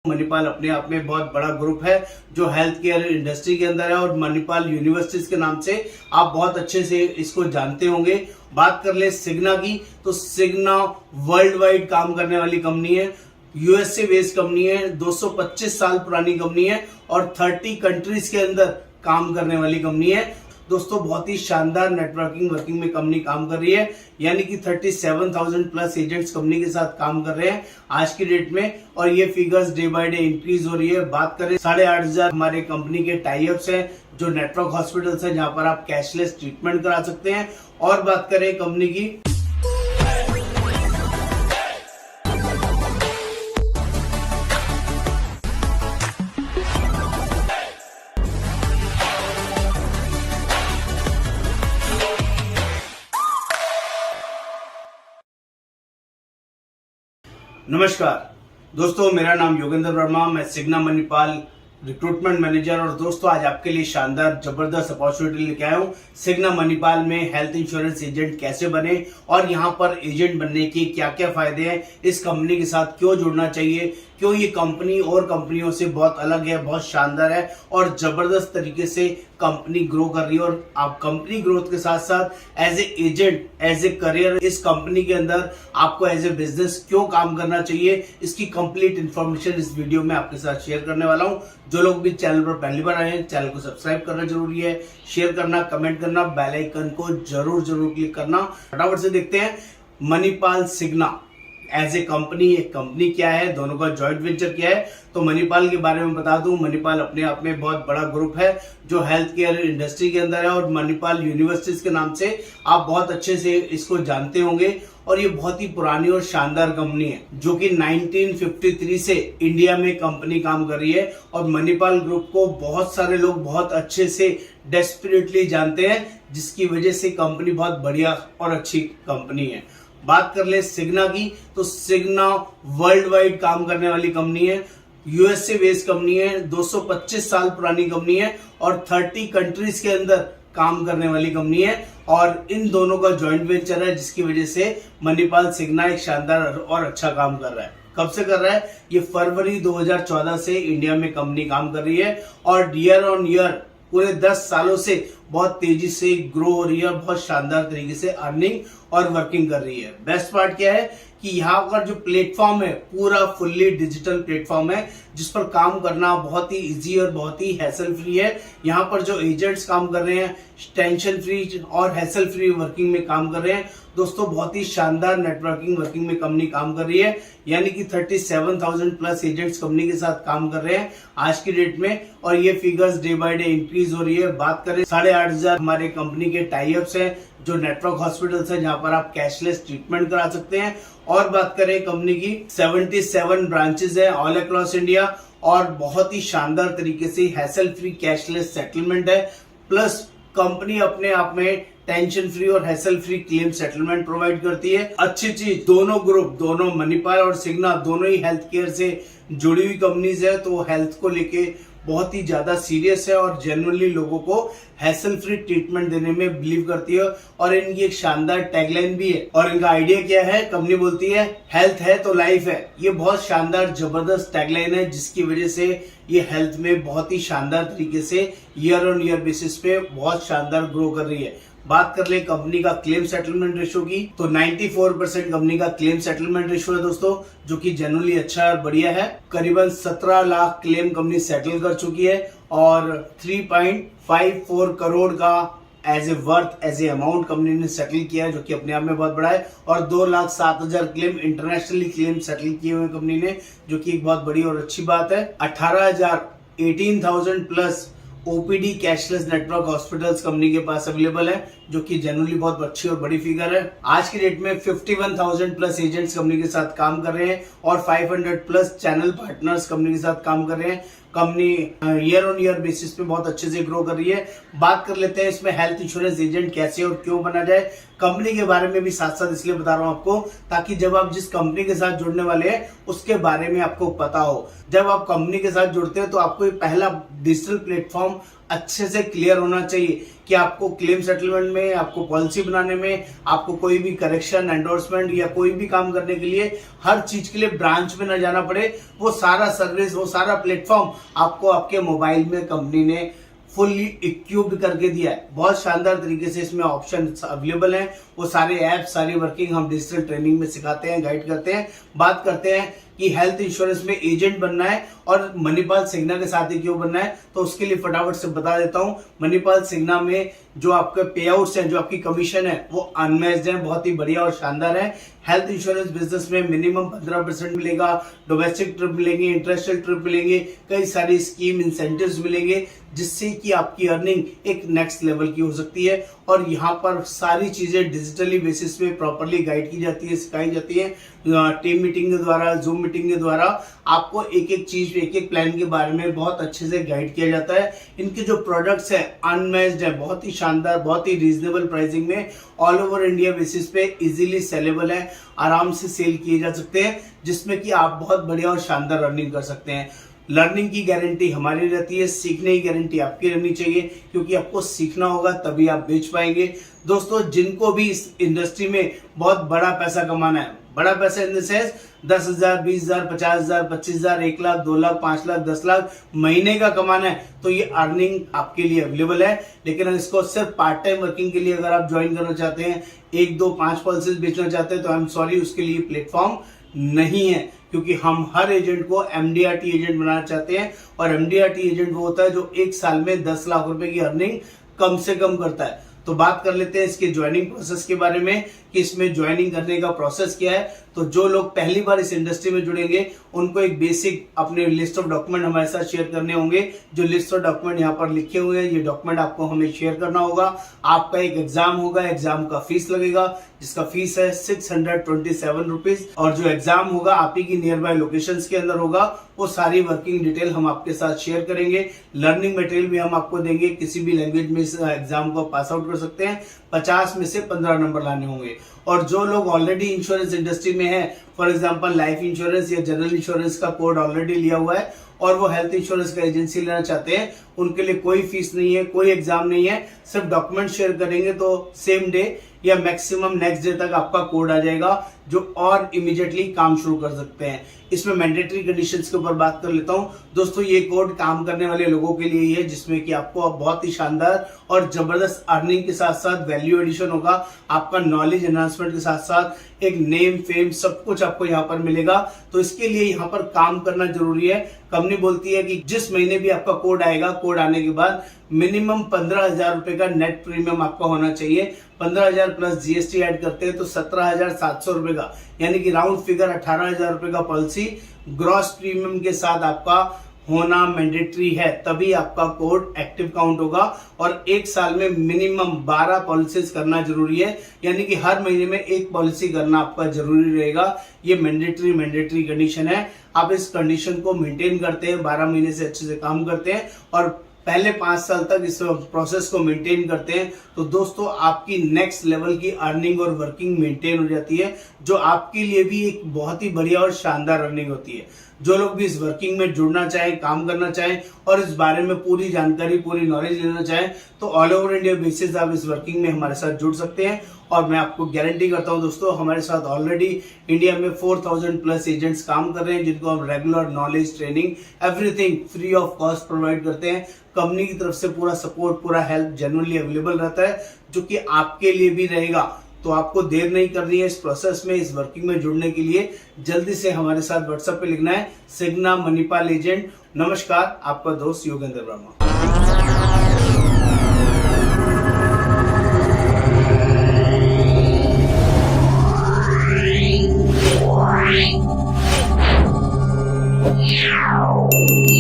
मणिपाल अपने आप में बहुत बड़ा ग्रुप है जो हेल्थ केयर इंडस्ट्री के अंदर है और मणिपाल यूनिवर्सिटीज के नाम से आप बहुत अच्छे से इसको जानते होंगे। बात कर ले सिग्ना की, तो सिग्ना वर्ल्ड वाइड काम करने वाली कंपनी है, यूएसए बेस्ड कंपनी है, 225 साल पुरानी कंपनी है और 30 कंट्रीज के अंदर काम करने वाली कंपनी है। दोस्तों बहुत ही शानदार नेटवर्किंग वर्किंग में कंपनी काम कर रही है, यानी कि 37,000 प्लस एजेंट्स कंपनी के साथ काम कर रहे हैं आज की डेट में और ये figures day by day increase हो रही है। बात करें 8,500 हमारे कंपनी के टाइप्स हैं जो नेटवर्क हॉस्पिटल्स हैं जहां पर आप कैशलेस ट्रीटमेंट करा सकते हैं। और बात करें कंपनी की, नमस्कार दोस्तों, मेरा नाम योगेंद्र वर्मा, मैं सिग्ना मणिपाल रिक्रूटमेंट मैनेजर और दोस्तों आज आपके लिए शानदार जबरदस्त अपॉर्चुनिटी लेके आया हूँ। सिग्ना मणिपाल में हेल्थ इंश्योरेंस एजेंट कैसे बने और यहाँ पर एजेंट बनने के क्या क्या फायदे हैं, इस कंपनी के साथ क्यों जुड़ना चाहिए, क्यों ये कंपनी और कंपनियों से बहुत अलग है, बहुत शानदार है और जबरदस्त तरीके से कंपनी ग्रो कर रही है। और आप कंपनी ग्रोथ के साथ साथ as a agent, as a career इस कंपनी के अंदर आपको एज ए बिजनेस क्यों काम करना चाहिए, इसकी कंप्लीट इंफॉर्मेशन इस वीडियो में आपके साथ शेयर करने वाला हूं। जो लोग भी चैनल पर पहली बार आए हैं, चैनल को सब्सक्राइब करना जरूरी है, शेयर करना, कमेंट करना, बेल आइकन को जरूर क्लिक करना। फटाफट से देखते हैं मणिपाल सिग्ना एज ए कंपनी, एक कंपनी क्या है, दोनों का जॉइंट वेंचर क्या है। तो मणिपाल के बारे में बता दूं, मणिपाल अपने आप में बहुत बड़ा ग्रुप है जो हेल्थ केयर इंडस्ट्री के अंदर है और मणिपाल यूनिवर्सिटीज के नाम से आप बहुत अच्छे से इसको जानते होंगे। और ये बहुत ही पुरानी और शानदार कंपनी है जो कि 1953 से इंडिया में कंपनी काम कर रही है और मणिपाल ग्रुप को बहुत सारे लोग बहुत अच्छे से डेस्परेटली जानते हैं, जिसकी वजह से कंपनी बहुत बढ़िया और अच्छी कंपनी है। बात कर ले सिग्ना की, तो सिग्ना वर्ल्ड वाइड काम करने वाली कंपनी है, यूएसए बेस्ड कंपनी है, 225 साल पुरानी कंपनी है और 30 कंट्रीज के अंदर काम करने वाली कंपनी है और इन दोनों का जॉइंट वेंचर है, जिसकी वजह से मणिपाल सिग्ना एक शानदार और अच्छा काम कर रहा है। कब से कर रहा है? ये फरवरी 2014 से इंडिया में कंपनी काम कर रही है और ईयर ऑन ईयर पूरे 10 सालों से बहुत तेजी से ग्रो हो रही है और बहुत शानदार तरीके से अर्निंग और वर्किंग कर रही है। बेस्ट पार्ट क्या है कि यहाँ पर जो प्लेटफॉर्म है पूरा फुल्ली डिजिटल प्लेटफॉर्म है, जिस पर काम करना बहुत ही इजी और बहुत ही हैसल फ्री है। यहाँ पर जो एजेंट्स काम कर रहे हैं टेंशन फ्री और हैसल फ्री वर्किंग में काम कर रहे हैं। दोस्तों बहुत ही शानदार नेटवर्किंग वर्किंग में कंपनी काम कर रही है, यानी कि 37,000 प्लस एजेंट्स कंपनी के साथ काम कर रहे हैं आज की डेट में और ये figures day by day increase हो रही है। बात करें 8,500 हमारे कंपनी के टाइप्स हैं जो नेटवर्क हॉस्पिटल्स हैं जहां पर आप कैशलेस ट्रीटमेंट करा सकते हैं। और बात करें कंपनी की 77 ब्रांचेस है ऑल अक्रॉस इंडिया और बहुत ही शानदार तरीके से हैसल फ्री कैशलेस सेटलमेंट है। प्लस कंपनी अपने आप में टेंशन फ्री और hassle free claim settlement provide करती है। अच्छी चीज, दोनों ग्रुप, दोनों मणिपाल और सिग्ना दोनों ही हेल्थ केयर से जुड़ी हुई कंपनीज है, तो हेल्थ को लेके बहुत ही ज्यादा सीरियस है और जेन्युइनली लोगों को हैसल फ्री ट्रीटमेंट देने में बिलीव करती है। और इनकी एक शानदार टैगलाइन भी है और इनका आइडिया क्या है, कंपनी बोलती है हेल्थ है तो लाइफ है। ये बहुत शानदार जबरदस्त टैगलाइन है, जिसकी वजह से ये हेल्थ में बहुत ही शानदार तरीके से ईयर ऑन ईयर बेसिस पे बहुत शानदार ग्रो कर रही है। बात कर ले कंपनी का क्लेम सेटलमेंट रेशो की, तो 94% कंपनी का क्लेम सेटलमेंट रेशो है दोस्तों, जो कि जनरली अच्छा और बढ़िया है। करीबन 17 लाख क्लेम कंपनी सेटल कर चुकी है और 3.54 करोड़ का as a worth, as a amount company ने सेटल किया है, जो कि अपने आप में बहुत बड़ा है। और 2,07,000 क्लेम इंटरनेशनली क्लेम सेटल किए हुए कंपनी ने, जो कि एक बहुत बड़ी और अच्छी बात है। 18,000 plus OPD cashless network hospitals company के पास अवेलेबल है, जो कि जनरली बहुत अच्छी और बड़ी फिगर है। आज की डेट में 51,000 प्लस एजेंट्स कंपनी के साथ काम कर रहे हैं और 500 प्लस चैनल पार्टनर्स कंपनी के साथ काम कर रहे हैं। Company year on year basis पे बहुत अच्छे से ग्रो कर रही है। बात कर लेते हैं इसमें हेल्थ इंश्योरेंस एजेंट कैसे और क्यों बना जाए। कंपनी के बारे में भी साथ साथ इसलिए बता रहा हूं आपको, ताकि जब आप जिस कंपनी के साथ जुड़ने वाले हैं उसके बारे में आपको पता हो। जब आप कंपनी के साथ जुड़ते हैं तो आपको पहला डिजिटल प्लेटफॉर्म अच्छे से क्लियर होना चाहिए कि आपको क्लेम सेटलमेंट में, आपको पॉलिसी बनाने में, आपको कोई भी करेक्शन, एंडोर्समेंट या कोई भी काम करने के लिए, हर चीज के लिए ब्रांच में न जाना पड़े। वो सारा सर्विस, वो सारा प्लेटफॉर्म आपको आपके मोबाइल में कंपनी ने फुल्ली इक्विप्ड करके दिया है। बहुत शानदार तरीके से इसमें ऑप्शन अवेलेबल हैं। वो सारे ऐप, सारी वर्किंग हम डिजिटल ट्रेनिंग में सिखाते हैं, गाइड करते हैं। बात करते हैं कि हेल्थ इंश्योरेंस में एजेंट बनना है और मणिपाल सिग्ना के साथ ही क्यों बनना है, तो उसके लिए फटाफट से बता देता हूं। मणिपाल सिग्ना में जो आपके पे आउट्स हैं, जो आपकी कमीशन है, वो अनमैच्ड है, बहुत ही बढ़िया और शानदार है। हेल्थ इंश्योरेंस बिजनेस में मिनिमम 15% मिलेगा, डोमेस्टिक ट्रिप मिलेंगे, इंटरनेशनल ट्रिप मिलेंगे, कई सारी स्कीम इंसेंटिव्स मिलेंगे, जिससे कि आपकी अर्निंग एक नेक्स्ट लेवल की हो सकती है। और यहाँ पर सारी चीजें डिजिटली बेसिस पे प्रॉपरली गाइड की जाती है, सिखाई जाती है। टीम मीटिंग के द्वारा, जूम मीटिंग के द्वारा आपको एक एक चीज, एक एक प्लान के बारे में बहुत अच्छे से गाइड किया जाता है। इनके जो प्रोडक्ट्स है अनमैच्ड है, बहुत ही शानदार, बहुत ही रीजनेबल प्राइसिंग में ऑल ओवर इंडिया बेसिस पे इजीली सेलेबल है, आराम से सेल किए जा सकते हैं, जिसमें कि आप बहुत बढ़िया और शानदार अर्निंग कर सकते हैं। लर्निंग की गारंटी हमारी रहती है, सीखने की गारंटी आपकी रहनी चाहिए, क्योंकि आपको सीखना होगा तभी आप बेच पाएंगे। दोस्तों, जिनको भी इस इंडस्ट्री में बहुत बड़ा पैसा कमाना है, बड़ा पैसा in the sense 10,000, 20,000, 50,000, 25,000, 1 lakh, 2 lakh, 5 lakh, 10 lakh महीने का कमाना है, तो ये अर्निंग आपके लिए अवेलेबल है। लेकिन इसको सिर्फ पार्ट टाइम वर्किंग के लिए अगर आप ज्वाइन करना चाहते हैं, 1, 2, 5 पॉलिसीज बेचना चाहते हैं, तो आई एम सॉरी, उसके लिए प्लेटफॉर्म नहीं है। क्योंकि हम हर एजेंट को एमडीआरटी एजेंट बनाना चाहते हैं, और एमडीआरटी एजेंट वो होता है जो 1 साल में 10 लाख रुपए की अर्निंग कम से कम करता है। तो बात कर लेते हैं इसके ज्वाइनिंग प्रोसेस के बारे में कि इसमें ज्वाइनिंग करने का प्रोसेस क्या है। तो जो लोग पहली बार इस इंडस्ट्री में जुड़ेंगे, उनको एक बेसिक अपने लिस्ट ऑफ डॉक्यूमेंट हमारे साथ शेयर करने होंगे। जो लिस्ट ऑफ डॉक्यूमेंट यहाँ पर लिखे हुए हैं, ये डॉक्यूमेंट आपको हमें शेयर करना होगा। आपका एक एग्जाम होगा, एग्जाम का फीस लगेगा, जिसका फीस है 627 रुपीज। और जो एग्जाम होगा आप ही की नियर बाय लोकेशन के अंदर होगा। वो सारी वर्किंग डिटेल हम आपके साथ शेयर करेंगे। लर्निंग मटेरियल भी हम आपको देंगे, किसी भी लैंग्वेज में इस एग्जाम को पास आउट कर सकते हैं। 50 में से 15 नंबर लाने होंगे। और जो लोग ऑलरेडी इंश्योरेंस इंडस्ट्री में है, फॉर एग्जांपल लाइफ इंश्योरेंस या जनरल इंश्योरेंस का कोड ऑलरेडी लिया हुआ है और वो हेल्थ इंश्योरेंस का एजेंसी लेना चाहते हैं, उनके लिए कोई फीस नहीं है, कोई एग्जाम नहीं है। सिर्फ डॉक्यूमेंट शेयर करेंगे तो सेम डे या मैक्सिमम नेक्स्ट डे तक आपका कोड आ जाएगा, जो और इमीडिएटली काम शुरू कर सकते हैं। इसमें मैंडेटरी कंडीशंस के ऊपर बात कर लेता हूं। दोस्तों, ये कोड काम करने वाले लोगों के लिए ही है, जिसमें कि आपको अब बहुत ही शानदार और जबरदस्त अर्निंग के साथ साथ वैल्यू एडिशन होगा। आपका नॉलेज एनहांसमेंट के साथ साथ एक नेम, फेम, सब कुछ आपको यहाँ पर मिलेगा। तो इसके लिए यहाँ पर काम करना जरूरी है। कंपनी बोलती है कि जिस महीने भी आपका कोड आएगा, कोड आने के बाद मिनिमम 15,000 रुपए का नेट प्रीमियम आपका होना चाहिए। 15,000 प्लस जीएसटी ऐड करते हैं तो 17,700 रुपए का, यानी कि राउंड फिगर 18,000 रुपए का पॉलिसी ग्रॉस प्रीमियम के साथ आपका होना मैंडेटरी है, तभी आपका कोड एक्टिव काउंट होगा। और 1 साल में मिनिमम 12 पॉलिसीज करना जरूरी है, यानी कि हर महीने में 1 पॉलिसी करना आपका जरूरी रहेगा। ये मैंडेटरी कंडीशन है। आप इस कंडीशन को मेंटेन करते हैं, 12 महीने से अच्छे से काम करते हैं और पहले 5 साल तक इस प्रोसेस को मेंटेन करते हैं, तो दोस्तों आपकी नेक्स्ट लेवल की अर्निंग और वर्किंग मेंटेन हो जाती है, जो आपके लिए भी एक बहुत ही बढ़िया और शानदार अर्निंग होती है। जो लोग भी इस वर्किंग में जुड़ना चाहें, काम करना चाहें और इस बारे में पूरी जानकारी, पूरी नॉलेज लेना चाहें, तो ऑल ओवर इंडिया बेसिस आप इस वर्किंग में हमारे साथ जुड़ सकते हैं। और मैं आपको गारंटी करता हूं दोस्तों, हमारे साथ ऑलरेडी इंडिया में 4,000 प्लस एजेंट्स काम कर रहे हैं, जिनको हम regular knowledge, training, everything free of cost provide करते हैं। कंपनी की तरफ से पूरा सपोर्ट, पूरा हेल्प जेन्युइनली अवेलेबल रहता है, जो कि आपके लिए भी रहेगा। तो आपको देर नहीं करनी है इस प्रोसेस में, इस वर्किंग में जुड़ने के लिए जल्दी से हमारे साथ व्हाट्सएप पे लिखना है सिग्ना मणिपाल एजेंट। नमस्कार, आपका दोस्त योगेंद्र वर्मा। Wow.